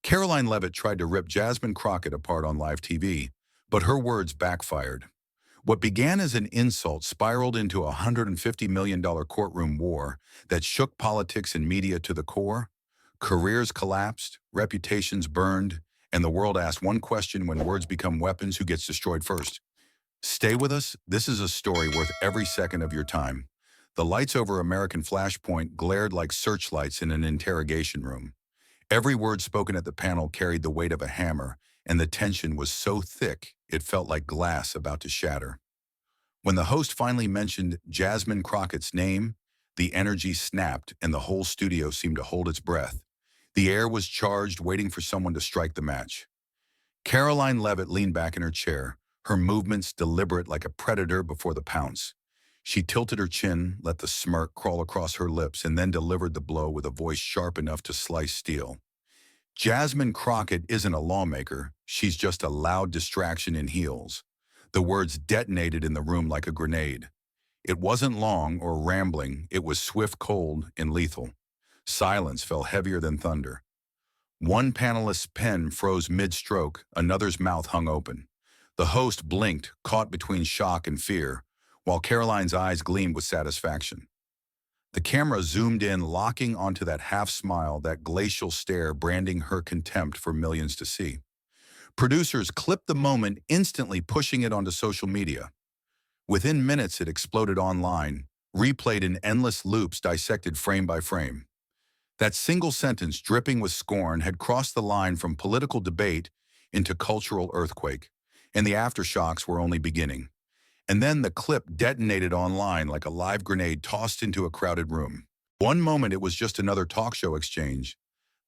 Karoline Levitt tried to rip Jasmine Crockett apart on live TV, but her words backfired. What began as an insult spiraled into a $150 million courtroom war that shook politics and media to the core. Careers collapsed, reputations burned, and the world asked one question: when words become weapons, who gets destroyed first? Stay with us. This is a story worth every second of your time. The lights over American Flashpoint glared like searchlights in an interrogation room. Every word spoken at the panel carried the weight of a hammer, and the tension was so thick it felt like glass about to shatter. When the host finally mentioned Jasmine Crockett's name, the energy snapped and the whole studio seemed to hold its breath. The air was charged, waiting for someone to strike the match. Karoline Levitt leaned back in her chair, her movements deliberate like a predator before the pounce. She tilted her chin, let the smirk crawl across her lips, and then delivered the blow with a voice sharp enough to slice steel. Jasmine Crockett isn't a lawmaker, she's just a loud distraction in heels. The words detonated in the room like a grenade. It wasn't long or rambling, it was swift, cold, and lethal. Silence fell heavier than thunder. One panelist's pen froze mid-stroke, another's mouth hung open. The host blinked, caught between shock and fear, while Karoline's eyes gleamed with satisfaction. The camera zoomed in, locking onto that half-smile, that glacial stare, branding her contempt for millions to see. Producers clipped the moment, instantly pushing it onto social media. Within minutes, it exploded online, replayed in endless loops, dissected frame by frame. That single sentence, dripping with scorn, had crossed the line from political debate into cultural earthquake, and the aftershocks were only beginning. And then the clip detonated online like a live grenade tossed into a crowded room. One moment it was just another talk show exchange.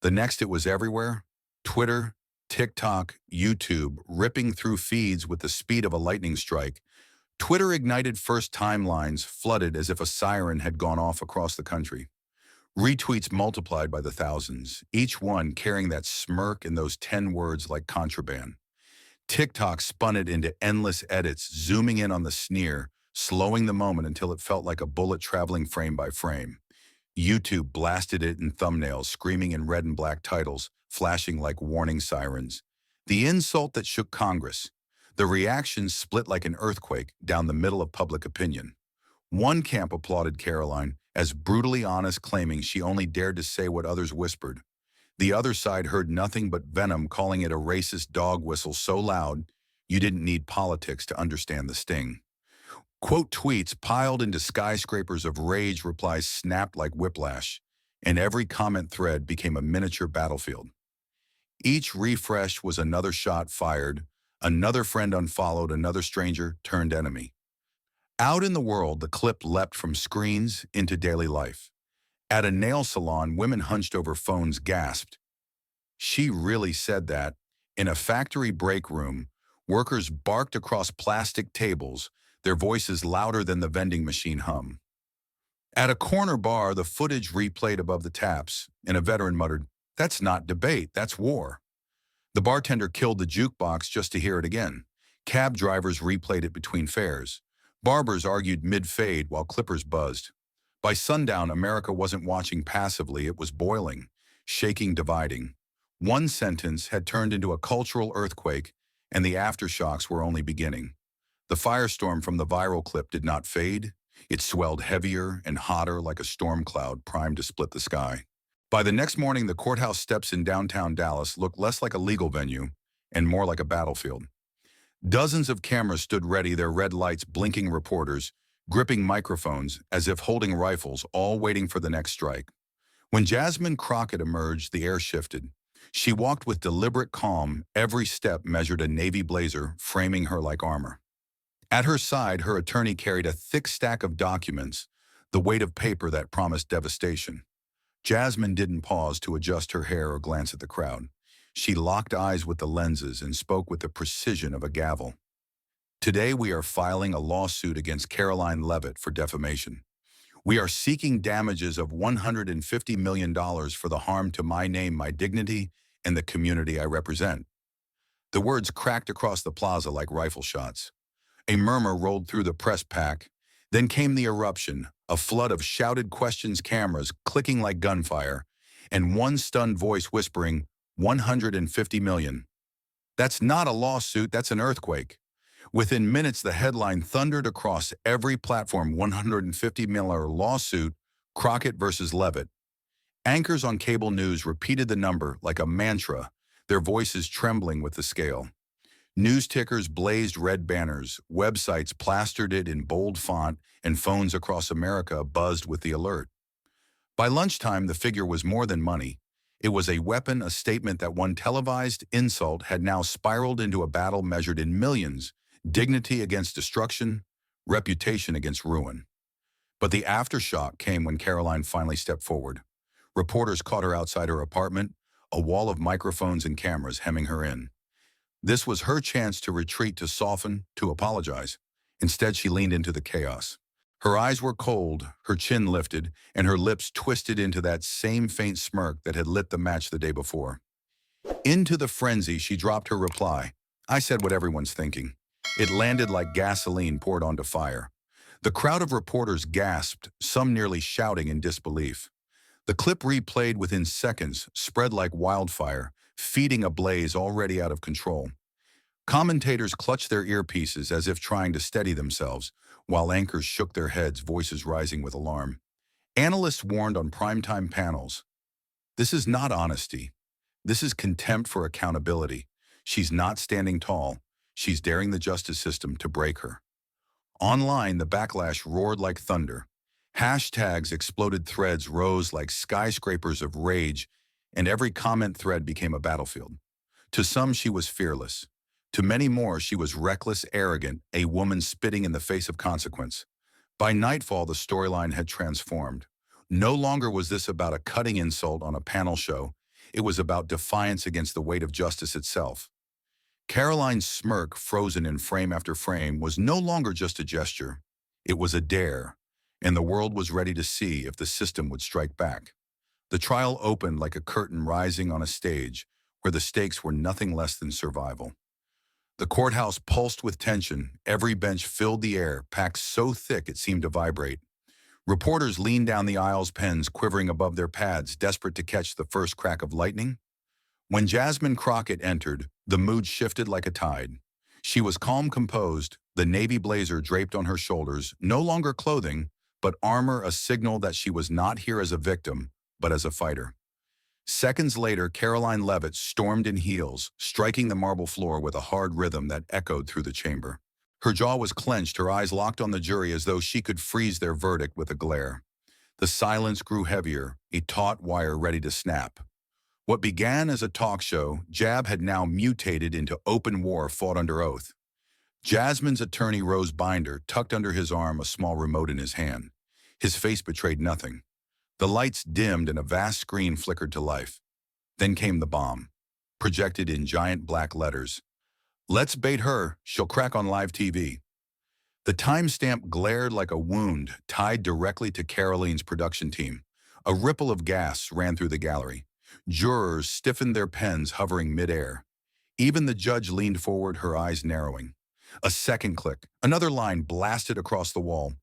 The next it was everywhere. Twitter, TikTok, YouTube, ripping through feeds with the speed of a lightning strike. Twitter ignited first timelines, flooded as if a siren had gone off across the country. Retweets multiplied by the thousands, each one carrying that smirk and those 10 words like contraband. TikTok spun it into endless edits, zooming in on the sneer, slowing the moment until it felt like a bullet traveling frame by frame. YouTube blasted it in thumbnails, screaming in red and black titles, flashing like warning sirens. The insult that shook Congress. The reactions split like an earthquake down the middle of public opinion. One camp applauded Karoline, as brutally honest, claiming she only dared to say what others whispered. The other side heard nothing but venom, calling it a racist dog whistle so loud you didn't need politics to understand the sting. Quote tweets piled into skyscrapers of rage, replies snapped like whiplash, and every comment thread became a miniature battlefield. Each refresh was another shot fired, another friend unfollowed, another stranger turned enemy. Out in the world, the clip leapt from screens into daily life. At a nail salon, women hunched over phones gasped. "She really said that." In a factory break room, workers barked across plastic tables, their voices louder than the vending machine hum. At a corner bar, the footage replayed above the taps, and a veteran muttered, "That's not debate, that's war." The bartender killed the jukebox just to hear it again. Cab drivers replayed it between fares. Barbers argued mid-fade while clippers buzzed. By sundown, America wasn't watching passively, it was boiling, shaking, dividing. One sentence had turned into a cultural earthquake, and the aftershocks were only beginning. The firestorm from the viral clip did not fade. It swelled heavier and hotter like a storm cloud primed to split the sky. By the next morning, the courthouse steps in downtown Dallas looked less like a legal venue and more like a battlefield. Dozens of cameras stood ready, their red lights blinking, reporters gripping microphones as if holding rifles, all waiting for the next strike. When Jasmine Crockett emerged, the air shifted. She walked with deliberate calm, every step measured a navy blazer, framing her like armor. At her side, her attorney carried a thick stack of documents, the weight of paper that promised devastation. Jasmine didn't pause to adjust her hair or glance at the crowd. She locked eyes with the lenses and spoke with the precision of a gavel. "Today we are filing a lawsuit against Karoline Levitt for defamation. We are seeking damages of $150 million for the harm to my name, my dignity, and the community I represent." The words cracked across the plaza like rifle shots. A murmur rolled through the press pack. Then came the eruption, a flood of shouted questions, cameras clicking like gunfire, and one stunned voice whispering, 150 million. That's not a lawsuit, that's an earthquake. Within minutes, the headline thundered across every platform: 150 million lawsuit, Crockett versus Levitt. Anchors on cable news repeated the number like a mantra, their voices trembling with the scale. News tickers blazed red banners, websites plastered it in bold font, and phones across America buzzed with the alert. By lunchtime, the figure was more than money. It was a weapon, a statement that one televised insult had now spiraled into a battle measured in millions, dignity against destruction, reputation against ruin. But the aftershock came when Karoline finally stepped forward. Reporters caught her outside her apartment, a wall of microphones and cameras hemming her in. This was her chance to retreat, to soften, to apologize. Instead, she leaned into the chaos. Her eyes were cold, her chin lifted, and her lips twisted into that same faint smirk that had lit the match the day before. Into the frenzy, she dropped her reply. I said what everyone's thinking. It landed like gasoline poured onto fire. The crowd of reporters gasped, some nearly shouting in disbelief. The clip replayed within seconds, spread like wildfire, feeding a blaze already out of control. Commentators clutched their earpieces as if trying to steady themselves, while anchors shook their heads, voices rising with alarm. Analysts warned on primetime panels, this is not honesty. This is contempt for accountability. She's not standing tall. She's daring the justice system to break her. Online, the backlash roared like thunder. Hashtags exploded, threads rose like skyscrapers of rage, and every comment thread became a battlefield. To some, she was fearless. To many more, she was reckless, arrogant, a woman spitting in the face of consequence. By nightfall, the storyline had transformed. No longer was this about a cutting insult on a panel show. It was about defiance against the weight of justice itself. Karoline's smirk, frozen in frame after frame, was no longer just a gesture. It was a dare, and the world was ready to see if the system would strike back. The trial opened like a curtain rising on a stage where the stakes were nothing less than survival. The courthouse pulsed with tension. Every bench filled the air, packed so thick it seemed to vibrate. Reporters leaned down the aisles, pens quivering above their pads, desperate to catch the first crack of lightning. When Jasmine Crockett entered, the mood shifted like a tide. She was calm, composed, the navy blazer draped on her shoulders, no longer clothing, but armor, a signal that she was not here as a victim, but as a fighter. Seconds later, Karoline Levitt stormed in heels, striking the marble floor with a hard rhythm that echoed through the chamber. Her jaw was clenched, her eyes locked on the jury as though she could freeze their verdict with a glare. The silence grew heavier, a taut wire ready to snap. What began as a talk show, Jab had now mutated into open war fought under oath. Jasmine's attorney Rose Binder tucked under his arm, a small remote in his hand. His face betrayed nothing. The lights dimmed and a vast screen flickered to life. Then came the bomb, projected in giant black letters. Let's bait her, she'll crack on live TV. The timestamp glared like a wound tied directly to Karoline's production team. A ripple of gas ran through the gallery. Jurors stiffened their pens, hovering midair. Even the judge leaned forward, her eyes narrowing. A second click, another line blasted across the wall.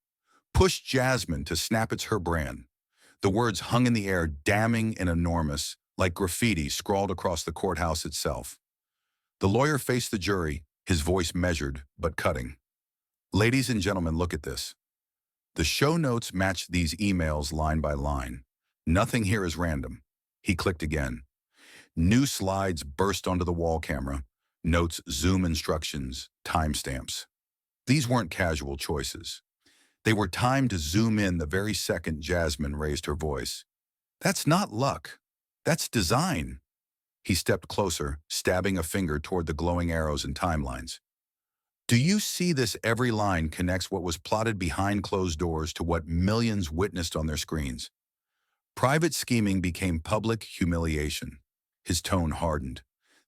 Push Jasmine to snap, it's her brand. The words hung in the air, damning and enormous, like graffiti scrawled across the courthouse itself. The lawyer faced the jury, his voice measured but cutting. Ladies and gentlemen, look at this. The show notes matched these emails line by line. Nothing here is random. He clicked again. New slides burst onto the wall camera. Notes, zoom instructions, timestamps. These weren't casual choices. They were timed to zoom in the very second Jasmine raised her voice. That's not luck. That's design. He stepped closer, stabbing a finger toward the glowing arrows and timelines. Do you see this? Every line connects what was plotted behind closed doors to what millions witnessed on their screens. Private scheming became public humiliation. His tone hardened.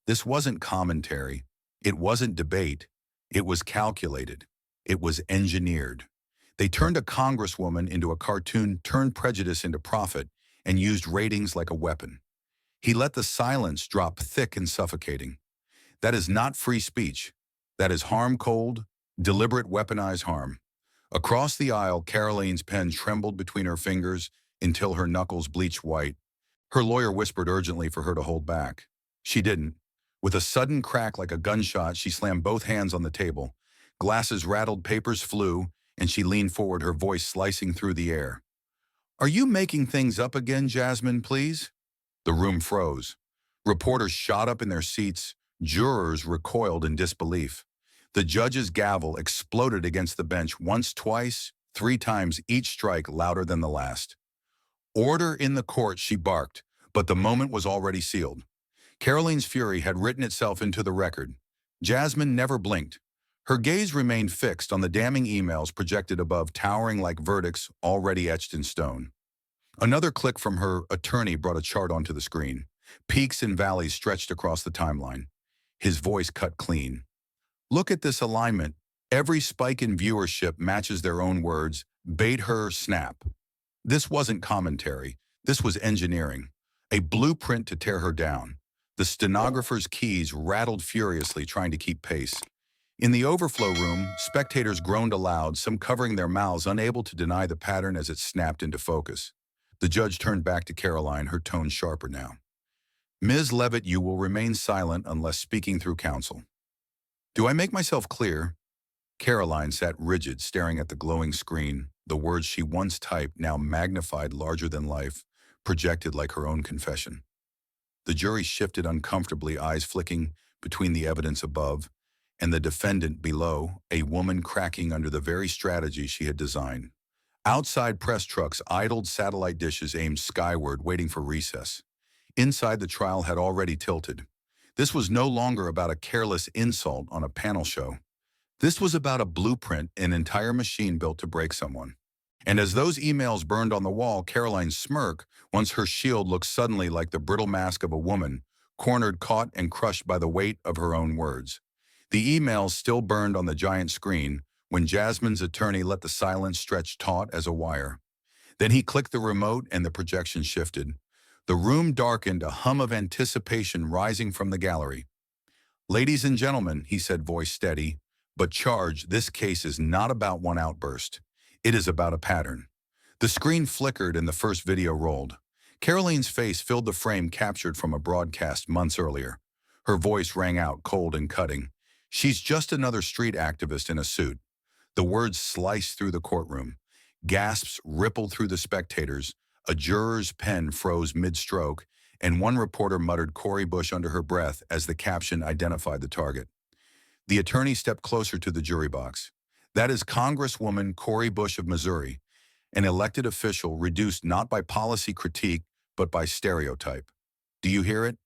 This wasn't commentary. It wasn't debate. It was calculated. It was engineered. They turned a congresswoman into a cartoon, turned prejudice into profit, and used ratings like a weapon. He let the silence drop thick and suffocating. That is not free speech. That is harm, cold, deliberate weaponized harm. Across the aisle, Karoline's pen trembled between her fingers until her knuckles bleached white. Her lawyer whispered urgently for her to hold back. She didn't. With a sudden crack like a gunshot, she slammed both hands on the table. Glasses rattled, papers flew, and she leaned forward, her voice slicing through the air. "Are you making things up again, Jasmine, please?" The room froze. Reporters shot up in their seats. Jurors recoiled in disbelief. The judge's gavel exploded against the bench once, twice, three times, each strike louder than the last. "Order in the court," she barked, but the moment was already sealed. Karoline's fury had written itself into the record. Jasmine never blinked. Her gaze remained fixed on the damning emails projected above, towering like verdicts already etched in stone. Another click from her attorney brought a chart onto the screen. Peaks and valleys stretched across the timeline. His voice cut clean. "Look at this alignment. Every spike in viewership matches their own words. Bait her, snap." This wasn't commentary. This was engineering. A blueprint to tear her down. The stenographer's keys rattled furiously, trying to keep pace. In the overflow room, spectators groaned aloud, some covering their mouths, unable to deny the pattern as it snapped into focus. The judge turned back to Karoline, her tone sharper now. "Ms. Levitt, you will remain silent unless speaking through counsel." "Do I make myself clear?" Karoline sat rigid, staring at the glowing screen. The words she once typed, now magnified, larger than life, projected like her own confession. The jury shifted uncomfortably, eyes flicking between the evidence above and the defendant below, a woman cracking under the very strategy she had designed. Outside, press trucks idled, satellite dishes aimed skyward, waiting for recess. Inside, the trial had already tilted. This was no longer about a careless insult on a panel show. This was about a blueprint, an entire machine built to break someone. And as those emails burned on the wall, Karoline's smirk, once her shield, looked suddenly like the brittle mask of a woman, cornered, caught, and crushed by the weight of her own words. The emails still burned on the giant screen when Jasmine's attorney let the silence stretch taut as a wire. Then he clicked the remote and the projection shifted. The room darkened, a hum of anticipation rising from the gallery. "Ladies and gentlemen," he said, voice steady, "but charge, this case is not about one outburst. It is about a pattern." The screen flickered and the first video rolled. Karoline's face filled the frame captured from a broadcast months earlier. Her voice rang out, cold and cutting. "She's just another street activist in a suit." The words sliced through the courtroom. Gasps rippled through the spectators. A juror's pen froze mid-stroke, and one reporter muttered "Cori Bush" under her breath as the caption identified the target. The attorney stepped closer to the jury box. "That is Congresswoman Cori Bush of Missouri, an elected official reduced not by policy critique, but by stereotype. Do you hear it?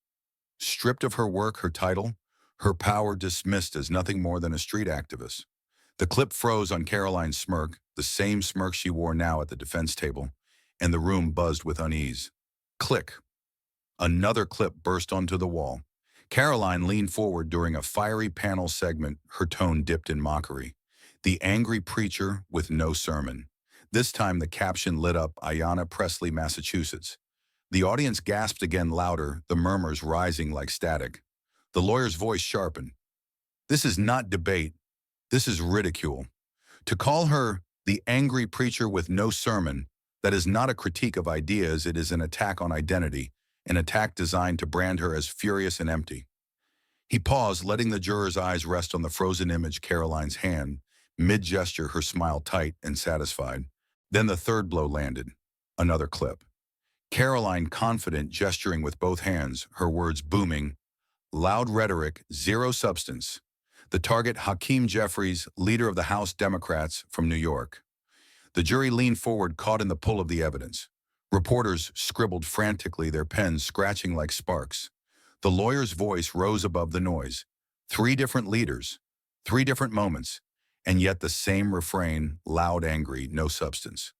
Stripped of her work, her title, her power dismissed as nothing more than a street activist." The clip froze on Karoline's smirk, the same smirk she wore now at the defense table, and the room buzzed with unease. Click. Another clip burst onto the wall. Karoline leaned forward during a fiery panel segment, her tone dipped in mockery. "The angry preacher with no sermon." This time the caption lit up Ayanna Pressley, Massachusetts. The audience gasped again, louder, the murmurs rising like static. The lawyer's voice sharpened. "This is not debate. This is ridicule. To call her the angry preacher with no sermon, that is not a critique of ideas, it is an attack on identity, an attack designed to brand her as furious and empty." He paused, letting the juror's eyes rest on the frozen image, Karoline's hand, mid-gesture, her smile tight and satisfied. Then the third blow landed. Another clip. Karoline, confident, gesturing with both hands, her words booming. Loud rhetoric, zero substance. The target, Hakeem Jeffries, leader of the House Democrats from New York. The jury leaned forward, caught in the pull of the evidence. Reporters scribbled frantically, their pens scratching like sparks. The lawyer's voice rose above the noise. Three different leaders, three different moments, and yet the same refrain, loud, angry, no substance.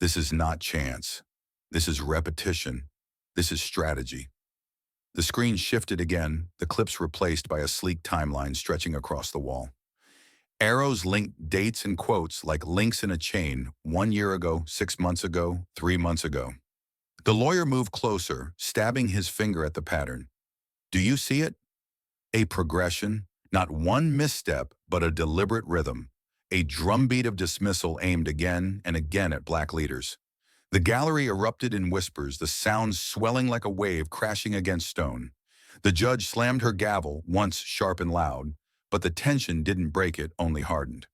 This is not chance. This is repetition. This is strategy. The screen shifted again, the clips replaced by a sleek timeline stretching across the wall. Arrows linked dates and quotes like links in a chain, 1 year ago, 6 months ago, 3 months ago. The lawyer moved closer, stabbing his finger at the pattern. Do you see it? A progression, not one misstep, but a deliberate rhythm. A drumbeat of dismissal aimed again and again at black leaders. The gallery erupted in whispers, the sound swelling like a wave crashing against stone. The judge slammed her gavel, once sharp and loud, but the tension didn't break it, only hardened.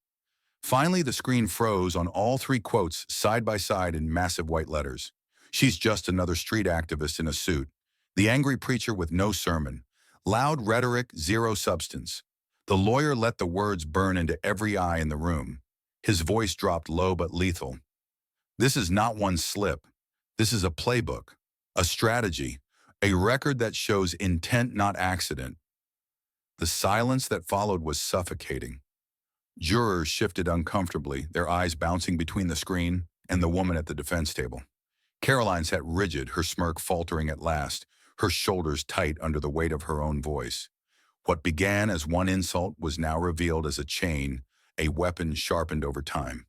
Finally, the screen froze on all three quotes side by side in massive white letters. She's just another street activist in a suit. The angry preacher with no sermon. Loud rhetoric, zero substance. The lawyer let the words burn into every eye in the room. His voice dropped low but lethal. This is not one slip. This is a playbook, a strategy, a record that shows intent, not accident. The silence that followed was suffocating. Jurors shifted uncomfortably, their eyes bouncing between the screen and the woman at the defense table. Karoline sat rigid, her smirk faltering at last, her shoulders tight under the weight of her own voice. What began as one insult was now revealed as a chain, a weapon sharpened over time.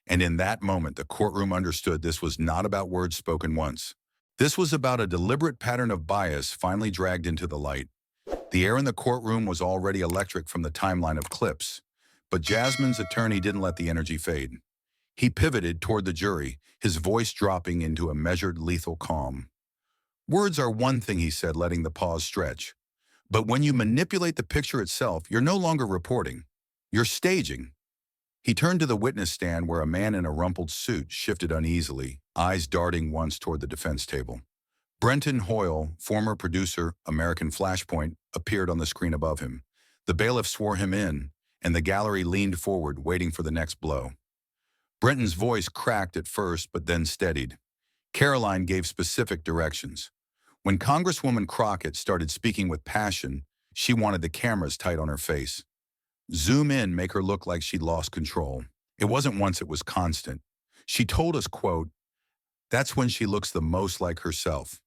And in that moment, the courtroom understood this was not about words spoken once. This was about a deliberate pattern of bias finally dragged into the light. The air in the courtroom was already electric from the timeline of clips, but Jasmine's attorney didn't let the energy fade. He pivoted toward the jury, his voice dropping into a measured, lethal calm. Words are one thing, he said, letting the pause stretch. But when you manipulate the picture itself, you're no longer reporting. You're staging. He turned to the witness stand where a man in a rumpled suit shifted uneasily, eyes darting once toward the defense table. Brenton Hoyle, former producer, American Flashpoint, appeared on the screen above him. The bailiff swore him in, and the gallery leaned forward, waiting for the next blow. Brenton's voice cracked at first, but then steadied. Karoline gave specific directions. When Congresswoman Crockett started speaking with passion, she wanted the cameras tight on her face. Zoom in, make her look like she'd lost control. It wasn't once, it was constant. She told us, quote, "That's when she looks the most like herself."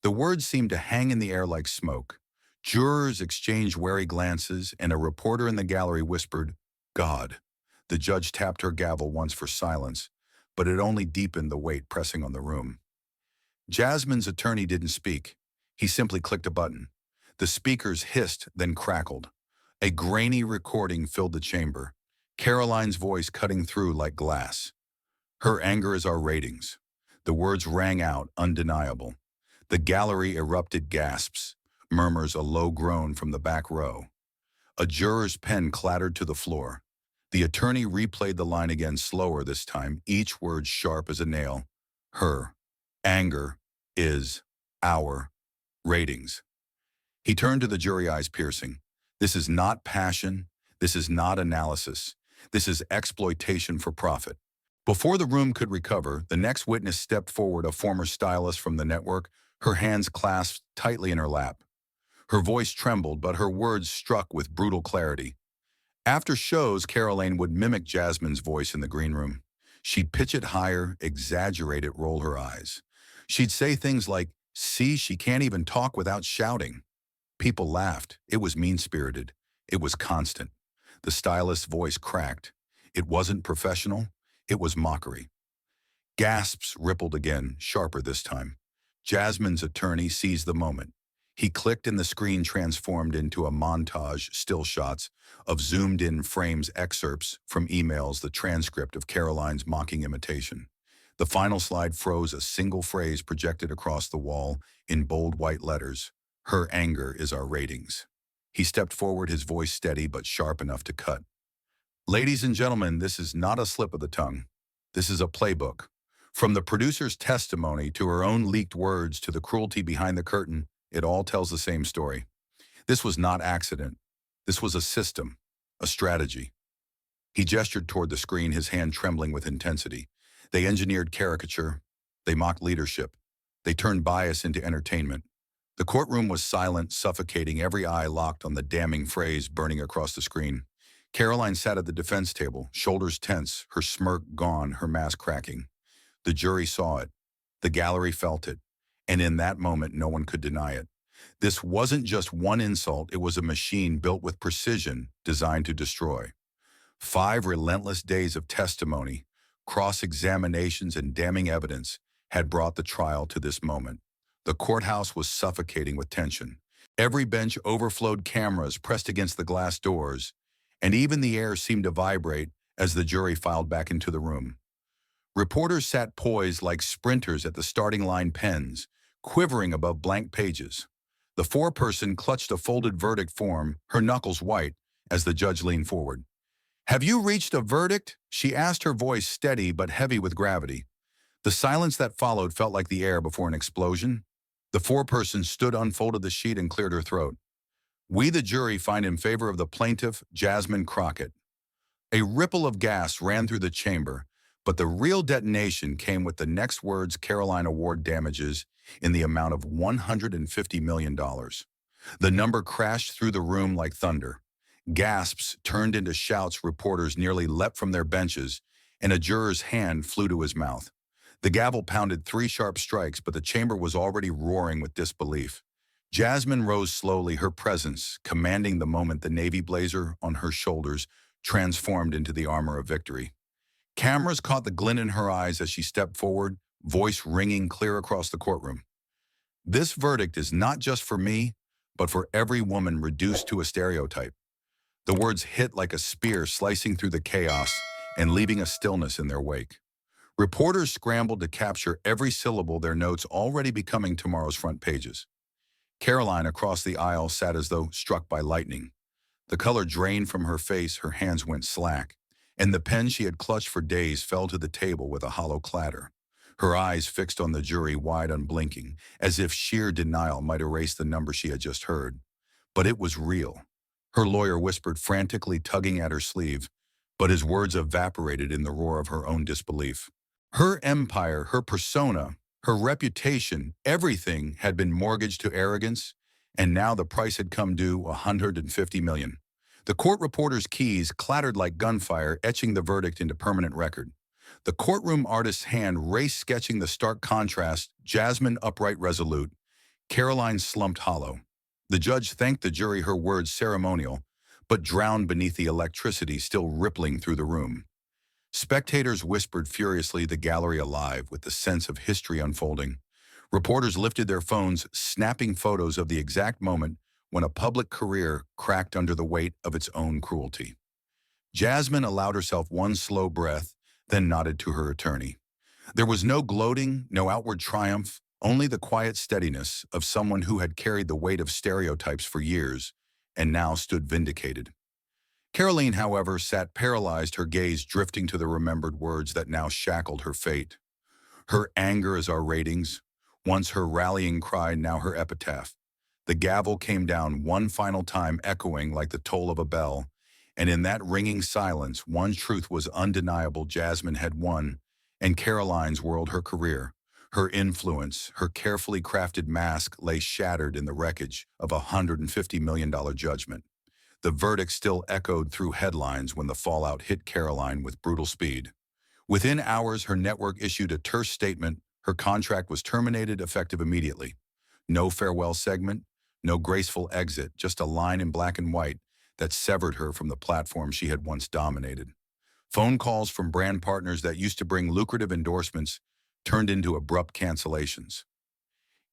The words seemed to hang in the air like smoke. Jurors exchanged wary glances, and a reporter in the gallery whispered, "God." The judge tapped her gavel once for silence, but it only deepened the weight pressing on the room. Jasmine's attorney didn't speak. He simply clicked a button. The speakers hissed, then crackled. A grainy recording filled the chamber, Karoline's voice cutting through like glass. "Her anger is our ratings." The words rang out, undeniable. The gallery erupted gasps, murmurs, a low groan from the back row. A juror's pen clattered to the floor. The attorney replayed the line again, slower this time, each word sharp as a nail. Her anger is our ratings. He turned to the jury, eyes piercing. This is not passion. This is not analysis. This is exploitation for profit. Before the room could recover, the next witness stepped forward, a former stylist from the network, her hands clasped tightly in her lap. Her voice trembled, but her words struck with brutal clarity. After shows, Karoline would mimic Jasmine's voice in the green room. She'd pitch it higher, exaggerate it, roll her eyes. She'd say things like, "See, she can't even talk without shouting." People laughed. It was mean-spirited. It was constant. The stylist's voice cracked. It wasn't professional. It was mockery. Gasps rippled again, sharper this time. Jasmine's attorney seized the moment. He clicked and the screen transformed into a montage, still shots, of zoomed-in frames, excerpts from emails, the transcript of Karoline's mocking imitation. The final slide froze, a single phrase projected across the wall in bold white letters. Her anger is our ratings. He stepped forward, his voice steady but sharp enough to cut. Ladies and gentlemen, this is not a slip of the tongue. This is a playbook. From the producer's testimony to her own leaked words to the cruelty behind the curtain, it all tells the same story. This was not accident. This was a system, a strategy. He gestured toward the screen, his hand trembling with intensity. They engineered caricature. They mocked leadership. They turned bias into entertainment. The courtroom was silent, suffocating, every eye locked on the damning phrase burning across the screen. Karoline sat at the defense table, shoulders tense, her smirk gone, her mask cracking. The jury saw it. The gallery felt it. And in that moment, no one could deny it. This wasn't just one insult, it was a machine built with precision, designed to destroy. 5 relentless days of testimony, cross-examinations, and damning evidence had brought the trial to this moment. The courthouse was suffocating with tension. Every bench overflowed, cameras pressed against the glass doors, and even the air seemed to vibrate as the jury filed back into the room. Reporters sat poised like sprinters at the starting line, pens quivering above blank pages. The foreperson clutched a folded verdict form, her knuckles white, as the judge leaned forward. "Have you reached a verdict?" she asked, her voice steady but heavy with gravity. The silence that followed felt like the air before an explosion. The foreperson stood, unfolded the sheet, and cleared her throat. "We, the jury, find in favor of the plaintiff, Jasmine Crockett." A ripple of gas ran through the chamber, but the real detonation came with the next words: Karoline award damages in the amount of $150 million. The number crashed through the room like thunder. Gasps turned into shouts, reporters nearly leapt from their benches, and a juror's hand flew to his mouth. The gavel pounded 3 sharp strikes, but the chamber was already roaring with disbelief. Jasmine rose slowly, her presence commanding the moment. The navy blazer on her shoulders transformed into the armor of victory. Cameras caught the glint in her eyes as she stepped forward, voice ringing clear across the courtroom. "This verdict is not just for me, but for every woman reduced to a stereotype." The words hit like a spear, slicing through the chaos and leaving a stillness in their wake. Reporters scrambled to capture every syllable, their notes already becoming tomorrow's front pages. Karoline across the aisle sat as though struck by lightning. The color drained from her face, her hands went slack, and the pen she had clutched for days fell to the table with a hollow clatter. Her eyes fixed on the jury, wide, unblinking, as if sheer denial might erase the number she had just heard. But it was real. Her lawyer whispered, frantically tugging at her sleeve, but his words evaporated in the roar of her own disbelief. Her empire, her persona, her reputation, everything had been mortgaged to arrogance, and now the price had come due: $150 million. The court reporter's keys clattered like gunfire, etching the verdict into permanent record. The courtroom artist's hand raced, sketching the stark contrast: Jasmine upright, resolute, Karoline slumped hollow. The judge thanked the jury, her words ceremonial, but drowned beneath the electricity still rippling through the room. Spectators whispered furiously, the gallery alive with the sense of history unfolding. Reporters lifted their phones, snapping photos of the exact moment when a public career cracked under the weight of its own cruelty. Jasmine allowed herself one slow breath, then nodded to her attorney. There was no gloating, no outward triumph, only the quiet steadiness of someone who had carried the weight of stereotypes for years and now stood vindicated. Karoline, however, sat paralyzed, her gaze drifting to the remembered words that now shackled her fate. Her anger is our ratings, once her rallying cry, now her epitaph. The gavel came down one final time, echoing like the toll of a bell, and in that ringing silence, one truth was undeniable: Jasmine had won, and Karoline's world, her career, her influence, her carefully crafted mask lay shattered in the wreckage of a $150 million judgment. The verdict still echoed through headlines when the fallout hit Karoline with brutal speed. Within hours, her network issued a terse statement: her contract was terminated, effective immediately. No farewell segment, no graceful exit, just a line in black and white that severed her from the platform she had once dominated. Phone calls from brand partners that used to bring lucrative endorsements turned into abrupt cancellations.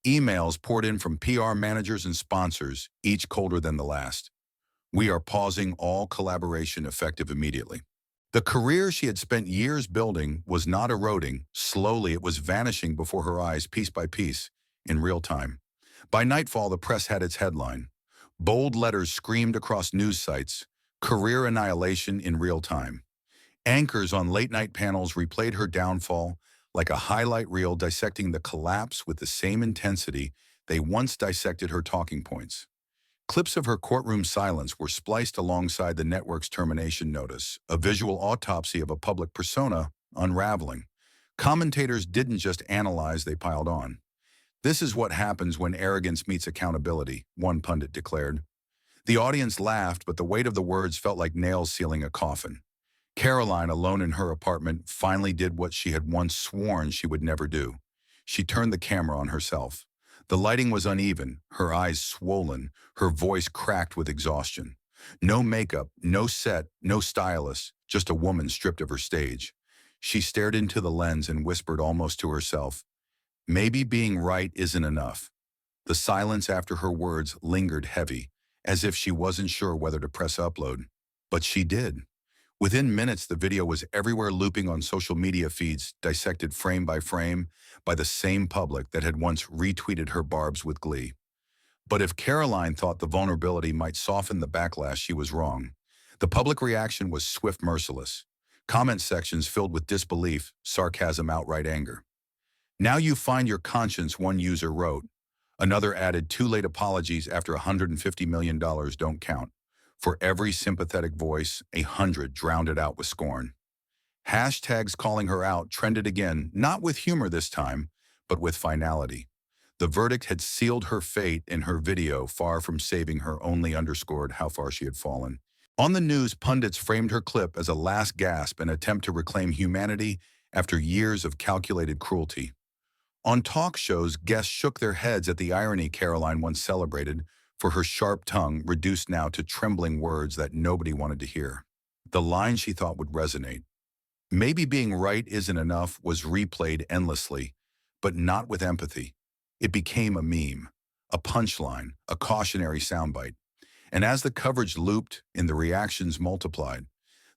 Emails poured in from PR managers and sponsors, each colder than the last. "We are pausing all collaboration, effective immediately." The career she had spent years building was not eroding. Slowly, it was vanishing before her eyes, piece by piece, in real time. By nightfall, the press had its headline. Bold letters screamed across news sites: "Career annihilation in real time." Anchors on late-night panels replayed her downfall like a highlight reel, dissecting the collapse with the same intensity they once dissected her talking points. Clips of her courtroom silence were spliced alongside the network's termination notice, a visual autopsy of a public persona unraveling. Commentators didn't just analyze, they piled on. "This is what happens when arrogance meets accountability," one pundit declared. The audience laughed, but the weight of the words felt like nails sealing a coffin. Karoline, alone in her apartment, finally did what she had once sworn she would never do. She turned the camera on herself. The lighting was uneven, her eyes swollen, her voice cracked with exhaustion. No makeup, no set, no stylist, just a woman stripped of her stage. She stared into the lens and whispered almost to herself, "Maybe being right isn't enough." The silence after her words lingered heavy, as if she wasn't sure whether to press upload. But she did. Within minutes, the video was everywhere, looping on social media feeds, dissected frame by the same public that had once retweeted her barbs with glee. But if Karoline thought the vulnerability might soften the backlash, she was wrong. The public reaction was swift, merciless. Comment sections filled with disbelief, sarcasm, outright anger. "Now you find your conscience," one user wrote. Another added, "Too late apologies after $150 million don't count." For every sympathetic voice, 100 drowned it out with scorn. Hashtags calling her out trended again, not with humor this time, but with finality. The verdict had sealed her fate, and her video, far from saving her, only underscored how far she had fallen. On the news, pundits framed her clip as a last gasp, an attempt to reclaim humanity after years of calculated cruelty. On talk shows, guests shook their heads at the irony Karoline once celebrated for her sharp tongue, reduced now to trembling words that nobody wanted to hear. The line she thought would resonate, "Maybe being right isn't enough," was replayed endlessly, but not with empathy. It became a meme, a punchline, a cautionary soundbite. And as the coverage looped and the reactions multiplied,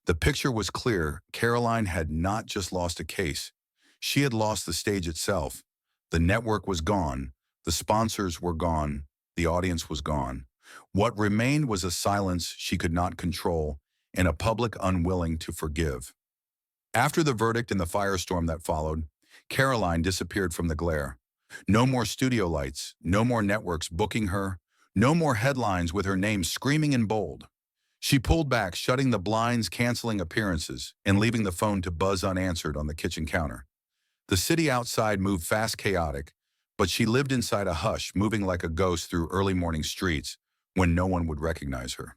the picture was clear. Karoline had not just lost a case. She had lost the stage itself. The network was gone. The sponsors were gone. The audience was gone. What remained was a silence she could not control and a public unwilling to forgive. After the verdict and the firestorm that followed, Karoline disappeared from the glare. No more studio lights, no more networks booking her, no more headlines with her name screaming in bold. She pulled back, shutting the blinds, canceling appearances, and leaving the phone to buzz unanswered on the kitchen counter. The city outside moved fast, chaotic, but she lived inside a hush, moving like a ghost through early morning streets when no one would recognize her.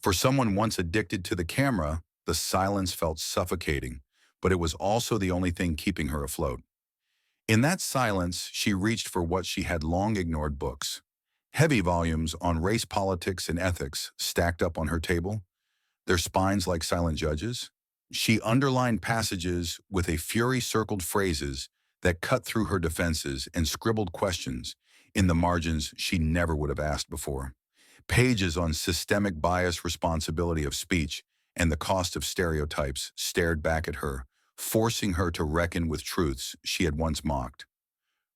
For someone once addicted to the camera, the silence felt suffocating, but it was also the only thing keeping her afloat. In that silence, she reached for what she had long ignored: books. Heavy volumes on race, politics, and ethics stacked up on her table, their spines like silent judges. She underlined passages with a fury, circled phrases that cut through her defenses, and scribbled questions in the margins she never would have asked before. Pages on systemic bias, responsibility of speech, and the cost of stereotypes stared back at her, forcing her to reckon with truths she had once mocked.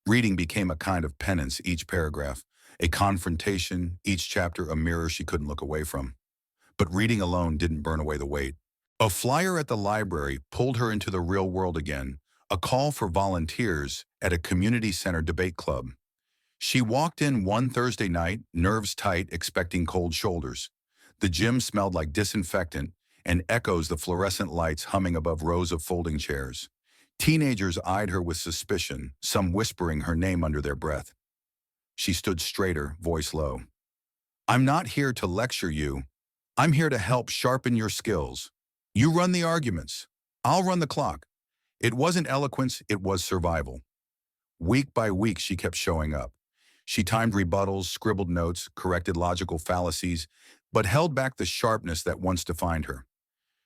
Reading became a kind of penance, each paragraph a confrontation, each chapter a mirror she couldn't look away from. But reading alone didn't burn away the weight. A flyer at the library pulled her into the real world again, a call for volunteers at a community center debate club. She walked in one Thursday night, nerves tight, expecting cold shoulders. The gym smelled like disinfectant, and echoes the fluorescent lights humming above rows of folding chairs. Teenagers eyed her with suspicion, some whispering her name under their breath. She stood straighter, voice low. "I'm not here to lecture you. I'm here to help sharpen your skills. You run the arguments. I'll run the clock." It wasn't eloquence, it was survival. Week by week, she kept showing up. She timed rebuttals, scribbled notes, corrected logical fallacies, but held back the sharpness that once defined her.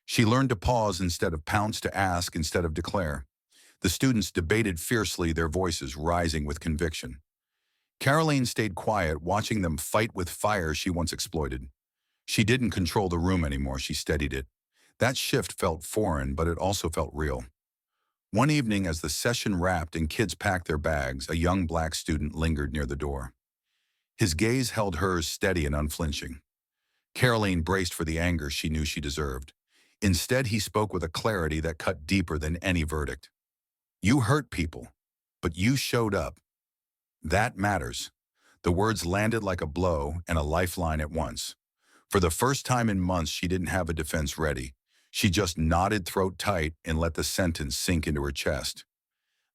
She learned to pause instead of pounce, to ask instead of declare. The students debated fiercely, their voices rising with conviction. Karoline stayed quiet, watching them fight with fire she once exploited. She didn't control the room anymore, she steadied it. That shift felt foreign, but it also felt real. One evening, as the session wrapped and kids packed their bags, a young black student lingered near the door. His gaze held hers, steady and unflinching. Karoline braced for the anger she knew she deserved. Instead, he spoke with a clarity that cut deeper than any verdict. "You hurt people, but you showed up. That matters." The words landed like a blow and a lifeline at once. For the first time in months, she didn't have a defense ready. She just nodded, throat tight, and let the sentence sink into her chest.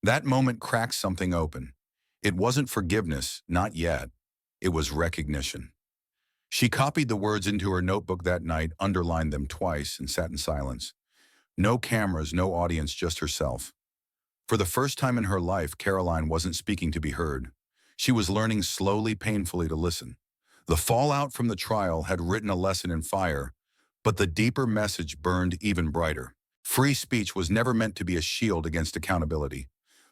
That moment cracked something open. It wasn't forgiveness, not yet. It was recognition. She copied the words into her notebook that night, underlined them twice, and sat in silence. No cameras, no audience, just herself. For the first time in her life, Karoline wasn't speaking to be heard. She was learning slowly, painfully, to listen. The fallout from the trial had written a lesson in fire, but the deeper message burned even brighter. Free speech was never meant to be a shield against accountability.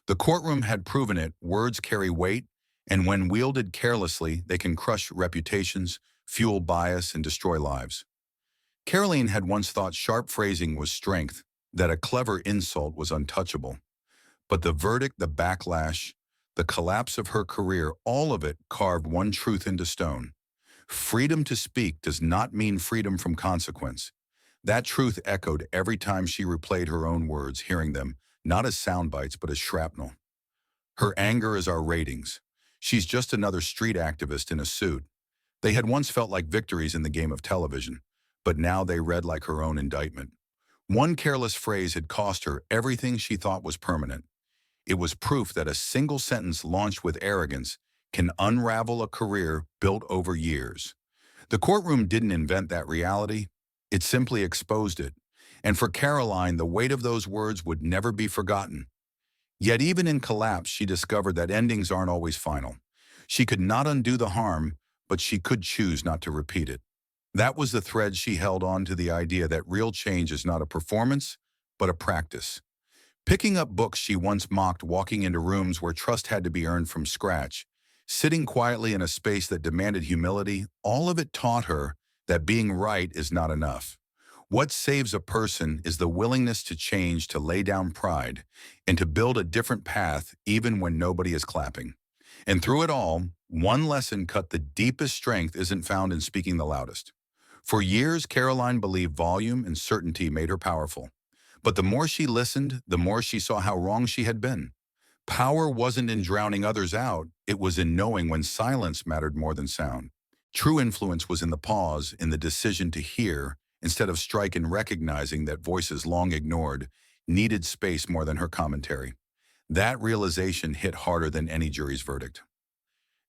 The courtroom had proven it. Words carry weight, and when wielded carelessly, they can crush reputations, fuel bias, and destroy lives. Karoline had once thought sharp phrasing was strength, that a clever insult was untouchable. But the verdict, the backlash, the collapse of her career, all of it carved one truth into stone. Freedom to speak does not mean freedom from consequence. That truth echoed every time she replayed her own words, hearing them not as sound bites but as shrapnel. Her anger is our ratings. She's just another street activist in a suit. They had once felt like victories in the game of television, but now they read like her own indictment. One careless phrase had cost her everything she thought was permanent. It was proof that a single sentence launched with arrogance can unravel a career built over years. The courtroom didn't invent that reality. It simply exposed it. And for Karoline, the weight of those words would never be forgotten. Yet even in collapse, she discovered that endings aren't always final. She could not undo the harm, but she could choose not to repeat it. That was the thread she held on to, the idea that real change is not a performance, but a practice. Picking up books she once mocked, walking into rooms where trust had to be earned from scratch, sitting quietly in a space that demanded humility, all of it taught her that being right is not enough. What saves a person is the willingness to change, to lay down pride, and to build a different path even when nobody is clapping. And through it all, one lesson cut the deepest: strength isn't found in speaking the loudest. For years, Karoline believed volume and certainty made her powerful. But the more she listened, the more she saw how wrong she had been. Power wasn't in drowning others out, it was in knowing when silence mattered more than sound. True influence was in the pause, in the decision to hear, instead of strike, in recognizing that voices long ignored needed space more than her commentary. That realization hit harder than any jury's verdict.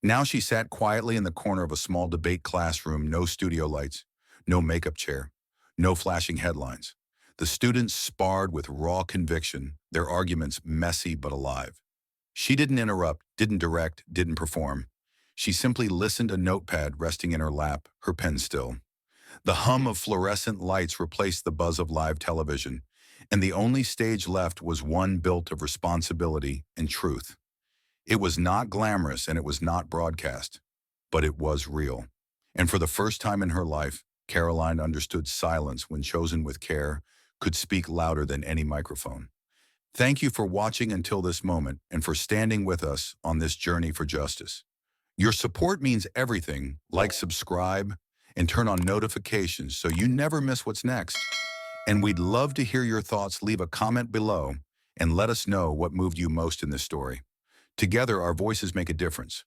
Now she sat quietly in the corner of a small debate classroom, no studio lights, no makeup chair, no flashing headlines. The students sparred with raw conviction, their arguments messy but alive. She didn't interrupt, didn't direct, didn't perform. She simply listened, a notepad resting in her lap, her pen still. The hum of fluorescent lights replaced the buzz of live television, and the only stage left was one built of responsibility and truth. It was not glamorous and it was not broadcast, but it was real. And for the first time in her life, Karoline understood silence, when chosen with care, could speak louder than any microphone. Thank you for watching until this moment and for standing with us on this journey for justice. Your support means everything. Like, subscribe, and turn on notifications so you never miss what's next. And we'd love to hear your thoughts. Leave a comment below and let us know what moved you most in this story. Together, our voices make a difference.